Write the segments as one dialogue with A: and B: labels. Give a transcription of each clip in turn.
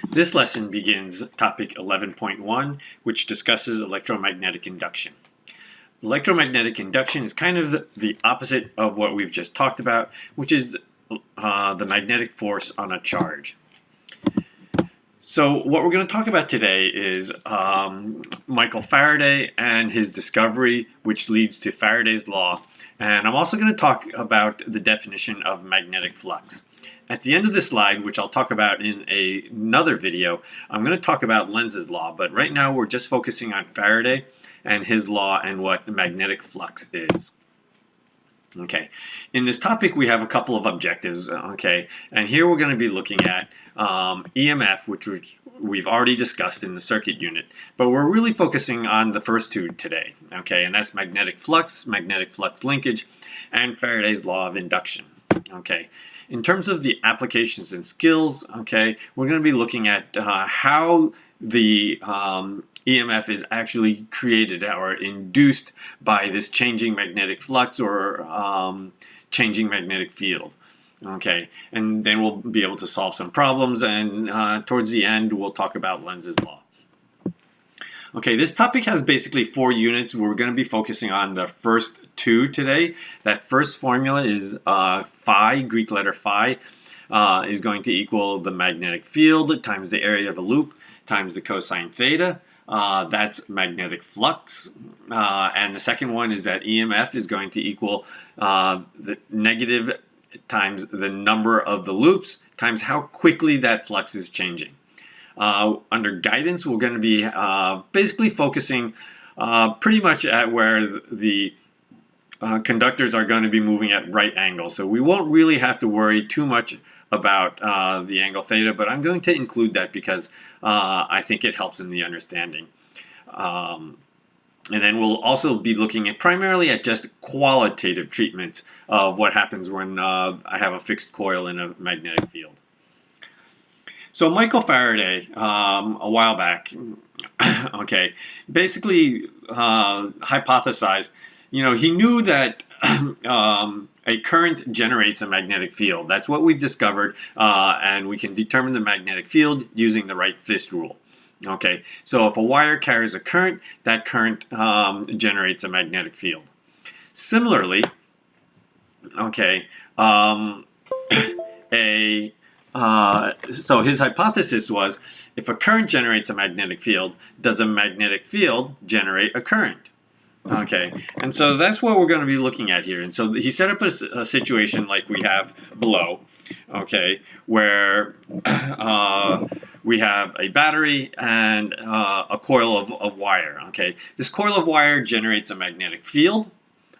A: This lesson begins topic 11.1, which discusses electromagnetic induction. Electromagnetic induction is kind of the opposite of what we've just talked about, which is the magnetic force on a charge. So what we're going to talk about today is Michael Faraday and his discovery, which leads to Faraday's law. And I'm also going to talk about the definition of magnetic flux. At the end of this slide, which I'll talk about in another video, I'm going to talk about Lenz's law, but right now we're just focusing on Faraday and his law and what magnetic flux is. Okay, in this topic we have a couple of objectives, okay, and here we're going to be looking at EMF, which we've already discussed in the circuit unit, but we're really focusing on the first two today, okay, and that's magnetic flux linkage, and Faraday's law of induction, okay. In terms of the applications and skills, okay, we're going to be looking at how the EMF is actually created or induced by this changing magnetic flux or changing magnetic field. Okay, and then we'll be able to solve some problems, and towards the end we'll talk about Lenz's law. Okay, this topic has basically 4 units. We're going to be focusing on the first 2 today. That first formula is phi, Greek letter phi, is going to equal the magnetic field times the area of a loop times the cosine theta. That's magnetic flux. And the second one is that EMF is going to equal the negative times the number of the loops times how quickly that flux is changing. Under guidance, we're going to be basically focusing pretty much at where the conductors are going to be moving at right angles. So we won't really have to worry too much about the angle theta, but I'm going to include that because I think it helps in the understanding. And then we'll also be looking at primarily at just qualitative treatments of what happens when I have a fixed coil in a magnetic field. So Michael Faraday, a while back, okay, basically hypothesized, he knew that a current generates a magnetic field. That's what we've discovered, and we can determine the magnetic field using the Wright-Fist rule. Okay, so if a wire carries a current, that current generates a magnetic field. Similarly, okay, so his hypothesis was, if a current generates a magnetic field, does a magnetic field generate a current? Okay, and so that's what we're going to be looking at here. And so he set up a situation like we have below, okay, where we have a battery and a coil of wire, okay. This coil of wire generates a magnetic field.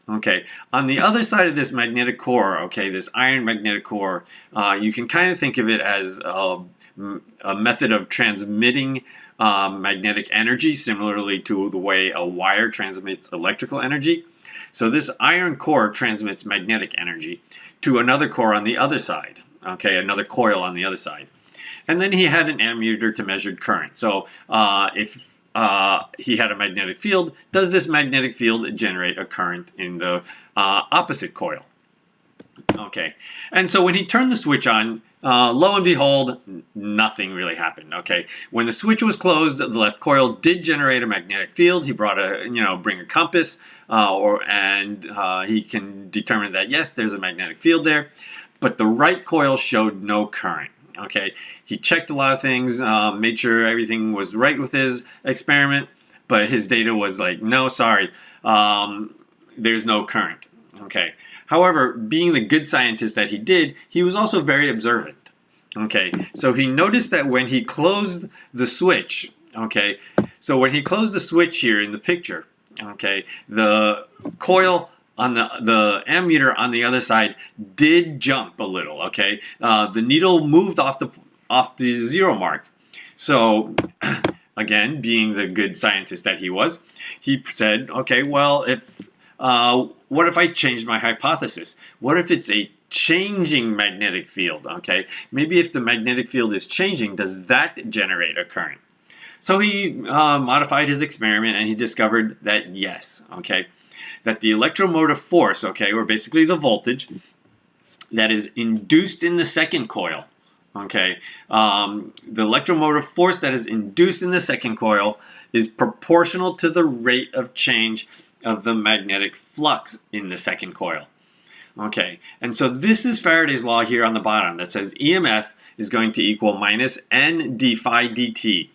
A: Okay, on the other side of this magnetic core, okay, this iron magnetic core, you can kind of think of it as a method of transmitting magnetic energy, similarly to the way a wire transmits electrical energy. So this iron core transmits magnetic energy to another core on the other side, okay, another coil on the other side. And then he had an ammeter to measure current. So if he had a magnetic field, does this magnetic field generate a current in the opposite coil? Okay, and so when he turned the switch on, lo and behold, nothing really happened. Okay, when the switch was closed, the left coil did generate a magnetic field. He brought bring a compass, and he can determine that yes, there's a magnetic field there, but the right coil showed no current. Okay, he checked a lot of things, made sure everything was right with his experiment, but his data was like, no, sorry, there's no current. Okay, however, being the good scientist that he did, he was also very observant. Okay, so he noticed that when he closed the switch, okay, so when he closed the switch here in the picture, okay, the coil on the ammeter on the other side did jump a little. Okay, the needle moved off the 0 mark. So again, being the good scientist that he was, he said, okay, well, what if I changed my hypothesis? What if it's a changing magnetic field? Okay, maybe if the magnetic field is changing, does that generate a current? So he modified his experiment, and he discovered that yes, okay, that the electromotive force, okay, or basically the voltage that is induced in the second coil, Okay, the electromotive force that is induced in the second coil is proportional to the rate of change of the magnetic flux in the second coil. Okay, and so this is Faraday's law here on the bottom that says EMF is going to equal minus N d phi dt.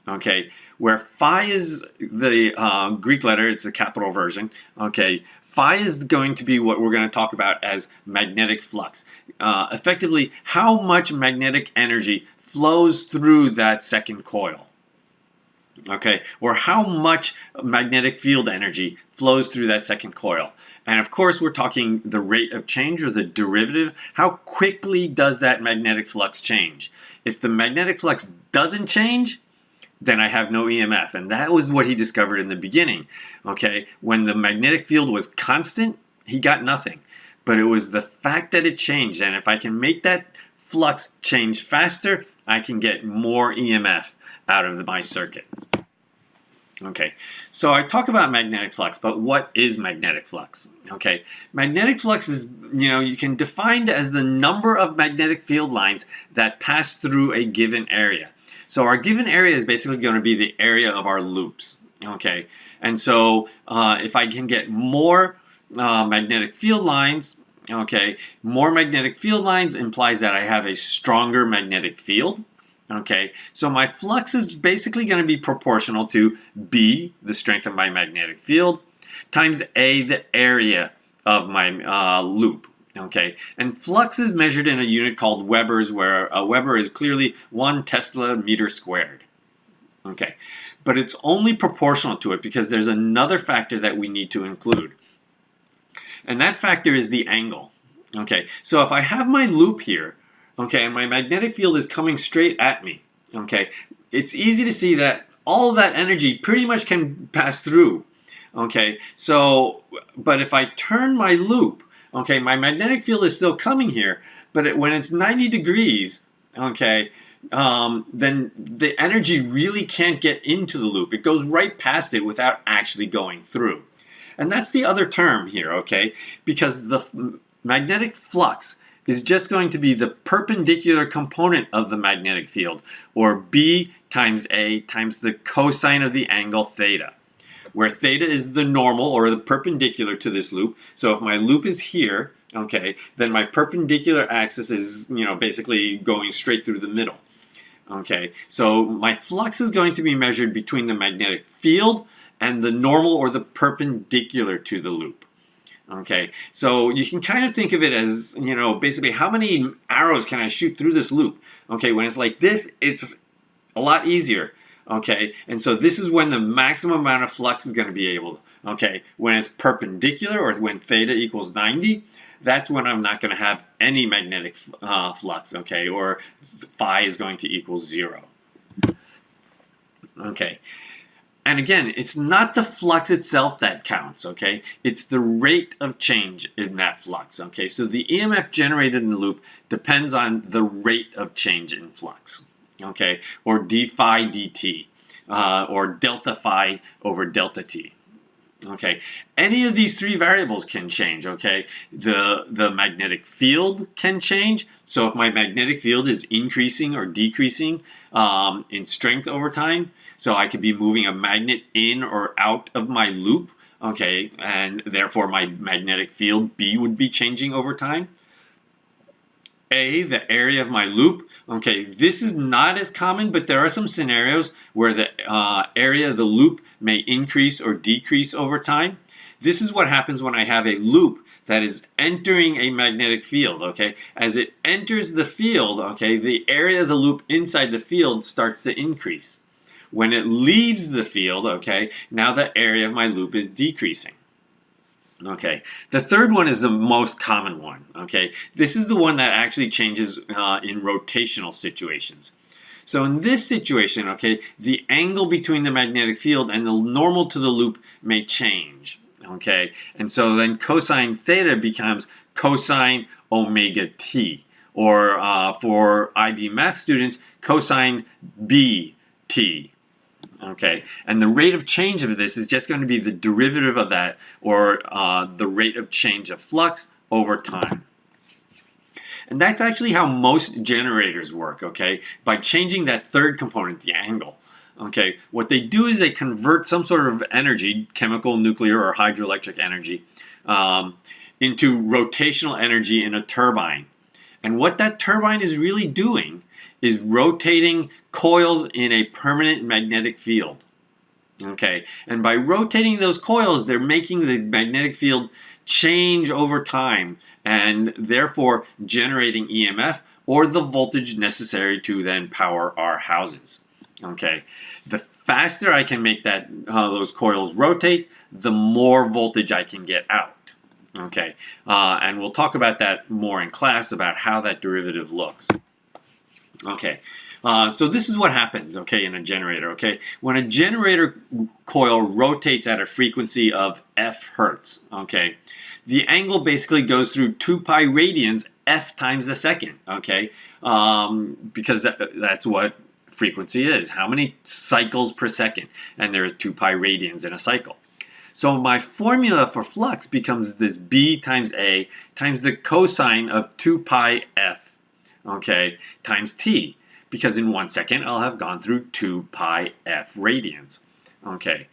A: Okay, where phi is the Greek letter, it's a capital version. Okay, phi is going to be what we're going to talk about as magnetic flux. Effectively, how much magnetic energy flows through that second coil. Okay, or how much magnetic field energy flows through that second coil. And of course, we're talking the rate of change or the derivative. How quickly does that magnetic flux change? If the magnetic flux doesn't change, then I have no EMF. And that was what he discovered in the beginning. Okay, when the magnetic field was constant, he got nothing. But it was the fact that it changed. And if I can make that flux change faster, I can get more EMF out of my circuit. Okay, so I talk about magnetic flux, but what is magnetic flux? Okay, magnetic flux is, you can define it as the number of magnetic field lines that pass through a given area. So our given area is basically going to be the area of our loops. Okay, and so if I can get more magnetic field lines, okay, more magnetic field lines implies that I have a stronger magnetic field. Okay, so my flux is basically going to be proportional to B, the strength of my magnetic field, times A, the area of my loop. Okay, and flux is measured in a unit called Webers, where a Weber is clearly 1 Tesla meter squared. Okay, but it's only proportional to it because there's another factor that we need to include. And that factor is the angle. Okay, so if I have my loop here, okay, and my magnetic field is coming straight at me, okay, it's easy to see that all of that energy pretty much can pass through, okay, so, but if I turn my loop, okay, my magnetic field is still coming here, but when it's 90 degrees, okay, then the energy really can't get into the loop. It goes right past it without actually going through. And that's the other term here, okay, because the magnetic flux is just going to be the perpendicular component of the magnetic field, or B times A times the cosine of the angle theta, where theta is the normal or the perpendicular to this loop. So if my loop is here, okay, then my perpendicular axis is, basically going straight through the middle. Okay, so my flux is going to be measured between the magnetic field and the normal or the perpendicular to the loop. Okay, so you can kind of think of it as, basically how many arrows can I shoot through this loop? Okay, when it's like this, it's a lot easier. Okay, and so this is when the maximum amount of flux is going to be able to, okay, when it's perpendicular or when theta equals 90, that's when I'm not going to have any magnetic flux, okay, or phi is going to equal 0. Okay. And again, it's not the flux itself that counts, okay? It's the rate of change in that flux, okay? So the EMF generated in the loop depends on the rate of change in flux, okay? Or d phi dt, or delta phi over delta t, okay? Any of these three variables can change, okay? The magnetic field can change. So if my magnetic field is increasing or decreasing in strength over time, so I could be moving a magnet in or out of my loop, okay, and therefore my magnetic field B would be changing over time. A, the area of my loop, okay, this is not as common, but there are some scenarios where the area of the loop may increase or decrease over time. This is what happens when I have a loop that is entering a magnetic field, okay? As it enters the field, okay, the area of the loop inside the field starts to increase. When it leaves the field, okay, now the area of my loop is decreasing. Okay, the third one is the most common one, okay? This is the one that actually changes in rotational situations. So in this situation, okay, the angle between the magnetic field and the normal to the loop may change, okay? And so then cosine theta becomes cosine omega t, or for IB math students, cosine b t. Okay, and the rate of change of this is just going to be the derivative of that, or the rate of change of flux over time. And that's actually how most generators work, okay? By changing that third component, the angle. Okay, what they do is they convert some sort of energy, chemical, nuclear, or hydroelectric energy, into rotational energy in a turbine. And what that turbine is really doing is rotating coils in a permanent magnetic field. Okay, and by rotating those coils, they're making the magnetic field change over time and therefore generating EMF or the voltage necessary to then power our houses. Okay, the faster I can make that those coils rotate, the more voltage I can get out. Okay, and we'll talk about that more in class about how that derivative looks. Okay, so this is what happens, okay, in a generator, okay? When a generator coil rotates at a frequency of f hertz, okay, the angle basically goes through 2 pi radians f times a second, okay? Because that's what frequency is, how many cycles per second, and there's 2 pi radians in a cycle. So my formula for flux becomes this B times A times the cosine of 2 pi f, okay, times t, because in 1 second I'll have gone through 2 pi f radians, okay.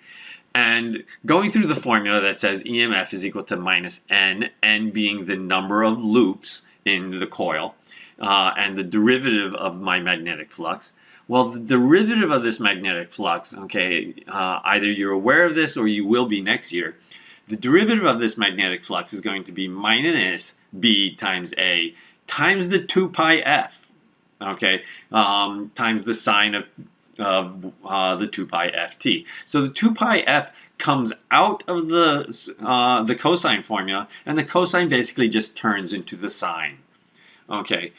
A: And going through the formula that says EMF is equal to minus n, n being the number of loops in the coil, and the derivative of my magnetic flux. Well, the derivative of this magnetic flux, okay, either you're aware of this or you will be next year. The derivative of this magnetic flux is going to be minus B times A times the 2 pi f, okay, times the sine of the 2 pi ft. So the 2 pi f comes out of the cosine formula, and the cosine basically just turns into the sine. Okay,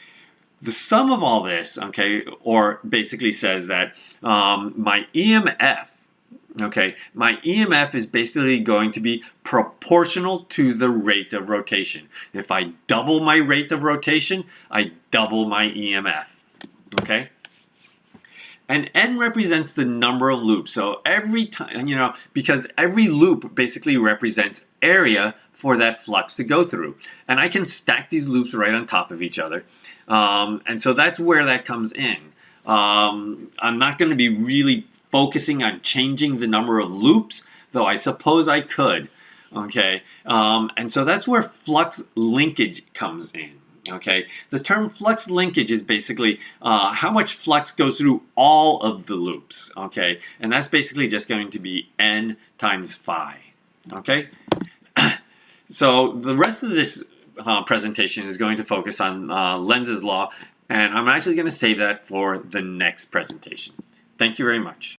A: the sum of all this, okay, or basically says that my EMF, okay, my EMF is basically going to be proportional to the rate of rotation. If I double my rate of rotation, I double my EMF, okay? And n represents the number of loops. So every time, you know, because every loop basically represents area for that flux to go through. And I can stack these loops right on top of each other. And so that's where that comes in. I'm not going to be really focusing on changing the number of loops, though I suppose I could. Okay, and so that's where flux linkage comes in. Okay, the term flux linkage is basically how much flux goes through all of the loops. Okay, and that's basically just going to be n times phi. Okay, so the rest of this presentation is going to focus on Lenz's law, and I'm actually going to save that for the next presentation. Thank you very much.